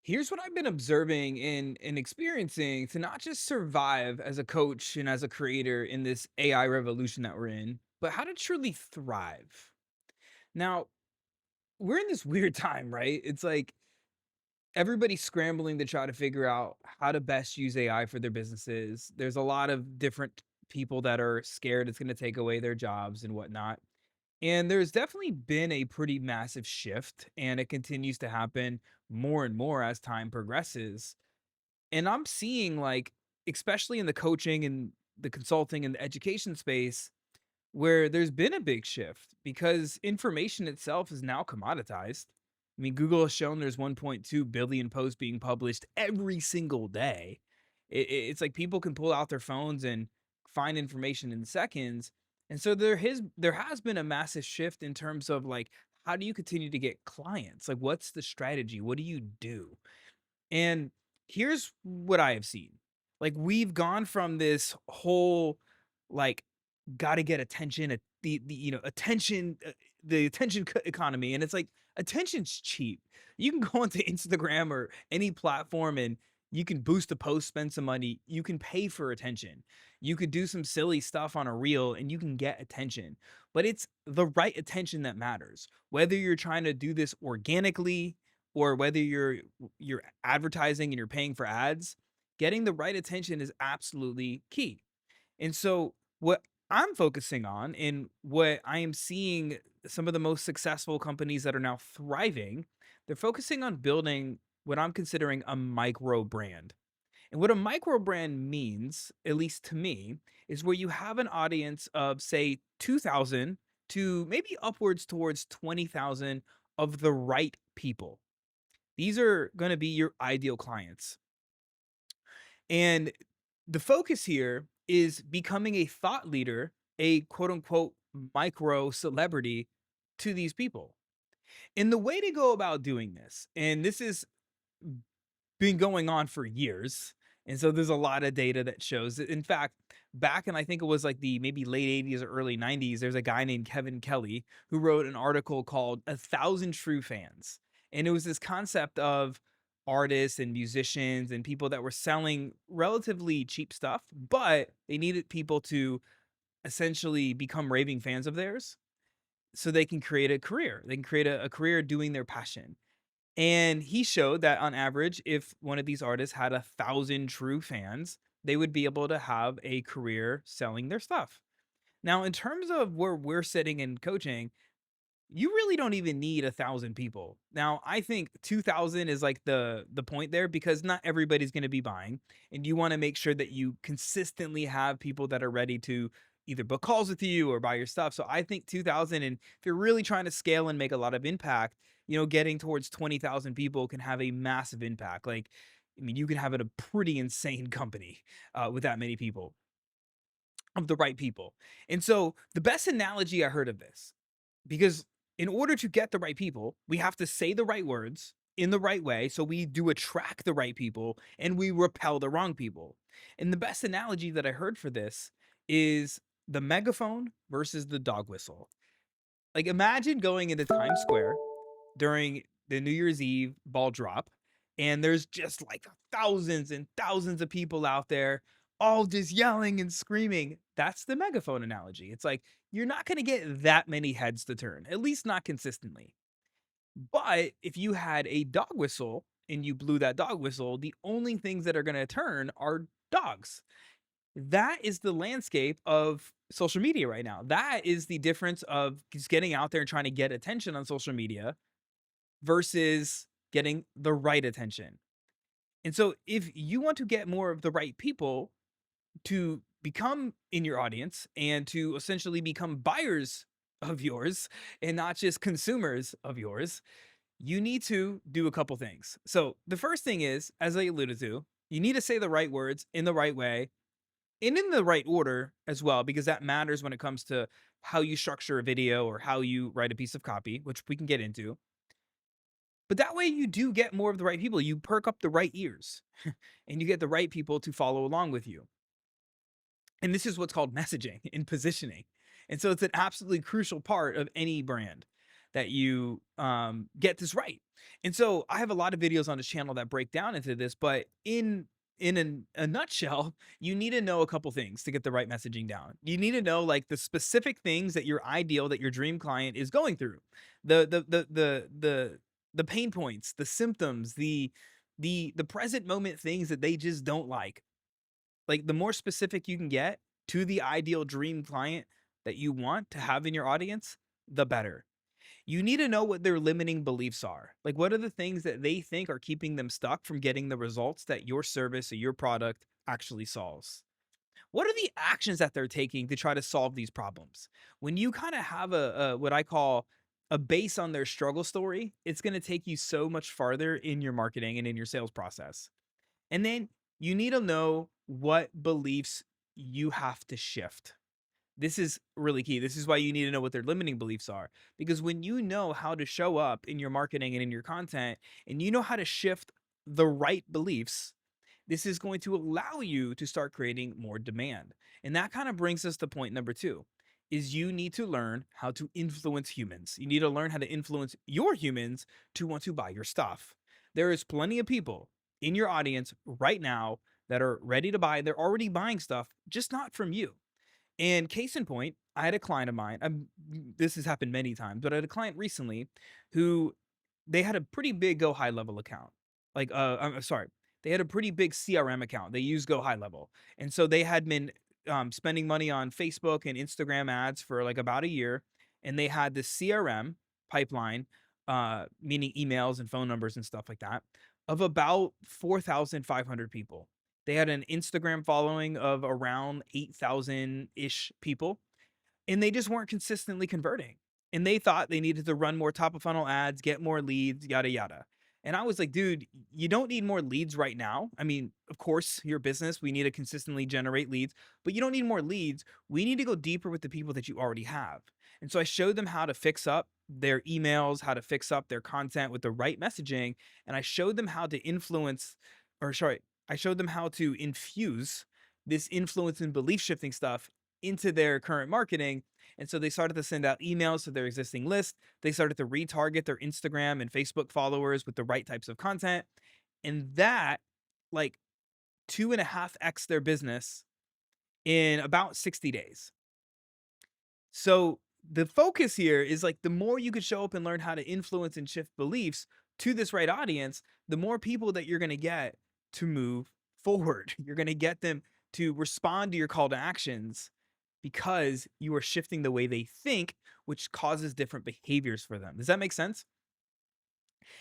Here's what I've been observing and experiencing to not just survive as a coach and as a creator in this AI revolution that we're in, but how to truly thrive. Now, we're in this weird time, right? It's like everybody's scrambling to try to figure out how to best use AI for their businesses. There's a lot of different people that are scared it's going to take away their jobs and whatnot. And there's definitely been a pretty massive shift, and it continues to happen more and more as time progresses. And I'm seeing, like, especially in the coaching and the consulting and the education space, where there's been a big shift because information itself is now commoditized. I mean, Google has shown there's 1.2 billion posts being published every single day. It's like people can pull out their phones and find information in seconds. And so there has been a massive shift in terms of, like, how do you continue to get clients? Like, what's the strategy? What do you do? And here's what I have seen. Like, we've gone from this whole, like, gotta get attention, attention, the attention economy. And it's like, attention's cheap. You can go onto Instagram or any platform and you can boost a post, spend some money. You can pay for attention. You could do some silly stuff on a reel and you can get attention. But it's the right attention that matters. Whether you're trying to do this organically or whether you're advertising and you're paying for ads, getting the right attention is absolutely key. And so what I'm focusing on and what I am seeing some of the most successful companies that are now thriving, they're focusing on building what I'm considering a micro brand. And what a micro brand means, at least to me, is where you have an audience of, say, 2,000 to maybe upwards towards 20,000 of the right people. These are going to be your ideal clients. And the focus here is becoming a thought leader, a quote unquote micro celebrity to these people. And the way to go about doing this, and this has been going on for years. And so there's a lot of data that shows that. In fact, back in, I think it was like the maybe late 80s or early 90s, there's a guy named Kevin Kelly who wrote an article called "A Thousand True Fans." And it was this concept of artists and musicians and people that were selling relatively cheap stuff, but they needed people to essentially become raving fans of theirs so they can create a career. They can create a career doing their passion. And he showed that on average, if one of these artists had 1,000 true fans, they would be able to have a career selling their stuff. Now, in terms of where we're sitting in coaching, you really don't even need 1,000 people. Now, I think 2,000 is like the point there because not everybody's going to be buying, and you want to make sure that you consistently have people that are ready to either book calls with you or buy your stuff. So I think 2,000, and if you're really trying to scale and make a lot of impact, getting towards 20,000 people can have a massive impact. Like, I mean, you can have it a pretty insane company with that many people, of the right people. And so the best analogy I heard of this, because in order to get the right people, we have to say the right words in the right way. So we do attract the right people and we repel the wrong people. And the best analogy that I heard for this is the megaphone versus the dog whistle. Like, imagine going into Times Square during the New Year's Eve ball drop, and there's just like thousands and thousands of people out there, all just yelling and screaming. That's the megaphone analogy. It's like you're not going to get that many heads to turn, at least not consistently. But if you had a dog whistle and you blew that dog whistle, the only things that are going to turn are dogs. That is the landscape of social media right now. That is the difference of just getting out there and trying to get attention on social media versus getting the right attention. And so if you want to get more of the right people to become in your audience and to essentially become buyers of yours and not just consumers of yours, you need to do a couple things. So the first thing is, as I alluded to, you need to say the right words in the right way and in the right order as well, because that matters when it comes to how you structure a video or how you write a piece of copy, which we can get into. But that way you do get more of the right people. You perk up the right ears and you get the right people to follow along with you. And this is what's called messaging and positioning. And so it's an absolutely crucial part of any brand. that you get this right. And so I have a lot of videos on this channel that break down into this, but in a nutshell, you need to know a couple things to get the right messaging down. You need to know like the specific things that your ideal, that your dream client is going through, the pain points, the symptoms, the present moment things that they just don't like. Like, the more specific you can get to the ideal dream client that you want to have in your audience, the better. You need to know what their limiting beliefs are. Like, what are the things that they think are keeping them stuck from getting the results that your service or your product actually solves? What are the actions that they're taking to try to solve these problems? When you kind of have a what I call a base on their struggle story, it's going to take you so much farther in your marketing and in your sales process. And then you need to know what beliefs you have to shift. This is really key. This is why you need to know what their limiting beliefs are. Because when you know how to show up in your marketing and in your content, and you know how to shift the right beliefs, this is going to allow you to start creating more demand. And that kind of brings us to point number two is you need to learn how to influence humans. You need to learn how to influence your humans to want to buy your stuff. There is plenty of people in your audience right now that are ready to buy. They're already buying stuff, just not from you. And case in point, I had a client of mine. This has happened many times, but I had a client recently who they had a pretty big Go High Level account. Like, I'm sorry, they had a pretty big CRM account. They use Go High Level, and so they had been spending money on Facebook and Instagram ads for like about a year, and they had this CRM pipeline, meaning emails and phone numbers and stuff like that, of about 4,500 people. They had an Instagram following of around 8,000 ish people, and they just weren't consistently converting. And they thought they needed to run more top of funnel ads, get more leads, yada, yada. And I was like, dude, you don't need more leads right now. I mean, of course, your business, we need to consistently generate leads, but you don't need more leads. We need to go deeper with the people that you already have. And so I showed them how to fix up their emails, how to fix up their content with the right messaging. And I showed them how to influence, or sorry, I showed them how to infuse this influence and belief shifting stuff into their current marketing. And so they started to send out emails to their existing list. They started to retarget their Instagram and Facebook followers with the right types of content. And that, like, 2.5x their business in about 60 days. So the focus here is like the more you could show up and learn how to influence and shift beliefs to this right audience, the more people that you're going to get to move forward. You're going to get them to respond to your call to actions because you are shifting the way they think, which causes different behaviors for them. Does that make sense?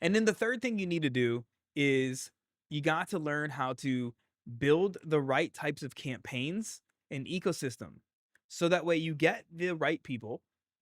And then the third thing you need to do is you got to learn how to build the right types of campaigns and ecosystem. So that way you get the right people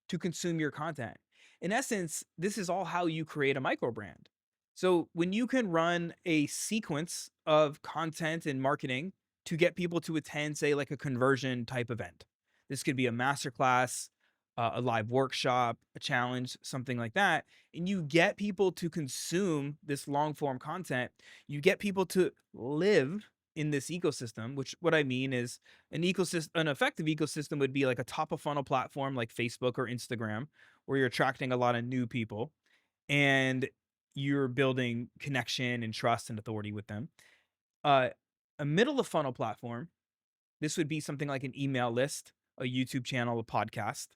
to consume your content. In essence, this is all how you create a micro brand. So when you can run a sequence of content and marketing to get people to attend, say, like a conversion type event, this could be a masterclass, a live workshop, a challenge, something like that, and you get people to consume this long form content, you get people to live in this ecosystem, which what I mean is an effective ecosystem would be like a top of funnel platform like Facebook or Instagram, where you're attracting a lot of new people and you're building connection and trust and authority with them. Uh, a middle of funnel platform, this would be something like an email list, a YouTube channel, a podcast.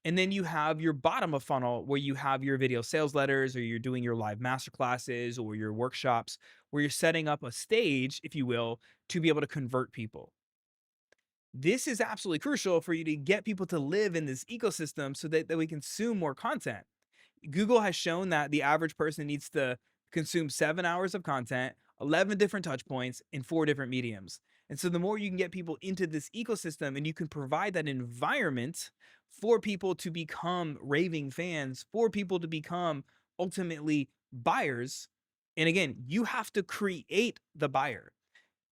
And then you have your bottom of funnel where you have your video sales letters or you're doing your live masterclasses or your workshops where you're setting up a stage, if you will, to be able to convert people. This is absolutely crucial for you to get people to live in this ecosystem so that we consume more content. Google has shown that the average person needs to consume 7 hours of content, 11 different touch points in 4 different mediums. And so the more you can get people into this ecosystem and you can provide that environment for people to become raving fans, for people to become ultimately buyers. And again, you have to create the buyer.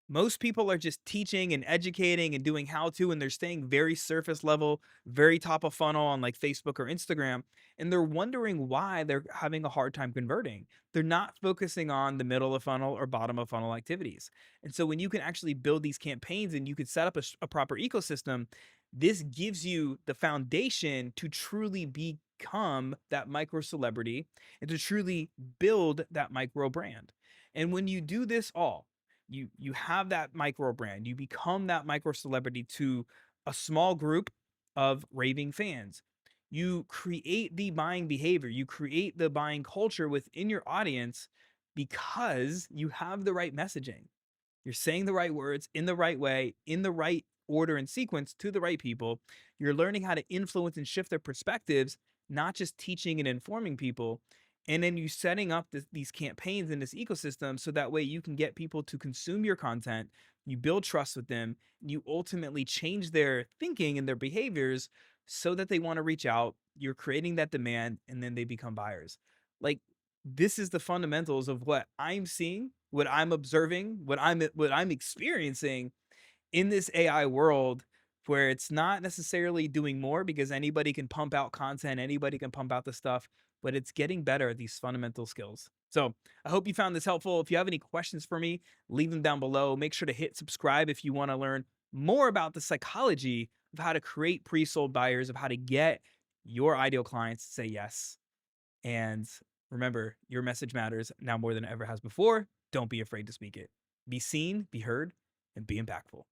Most people are just teaching and educating and doing how to, and they're staying very surface level, very top of funnel on like Facebook or Instagram. And they're wondering why they're having a hard time converting. They're not focusing on the middle of funnel or bottom of funnel activities. And so when you can actually build these campaigns and you can set up a proper ecosystem, this gives you the foundation to truly be become that micro celebrity and to truly build that micro brand. And when you do this all, you have that micro brand, you become that micro celebrity to a small group of raving fans. You create the buying behavior, you create the buying culture within your audience because you have the right messaging. You're saying the right words in the right way, in the right order and sequence to the right people. You're learning how to influence and shift their perspectives, not just teaching and informing people. And then you setting up these campaigns in this ecosystem so that way you can get people to consume your content. You build trust with them. You ultimately change their thinking and their behaviors so that they want to reach out. You're creating that demand and then they become buyers. Like this is the fundamentals of what I'm seeing, what I'm observing, what I'm experiencing in this AI world where it's not necessarily doing more because anybody can pump out content, anybody can pump out the stuff, but it's getting better at these fundamental skills. So I hope you found this helpful. If you have any questions for me, leave them down below. Make sure to hit subscribe if you want to learn more about the psychology of how to create pre-sold buyers, of how to get your ideal clients to say yes. And remember, your message matters now more than it ever has before. Don't be afraid to speak it. Be seen, be heard, and be impactful.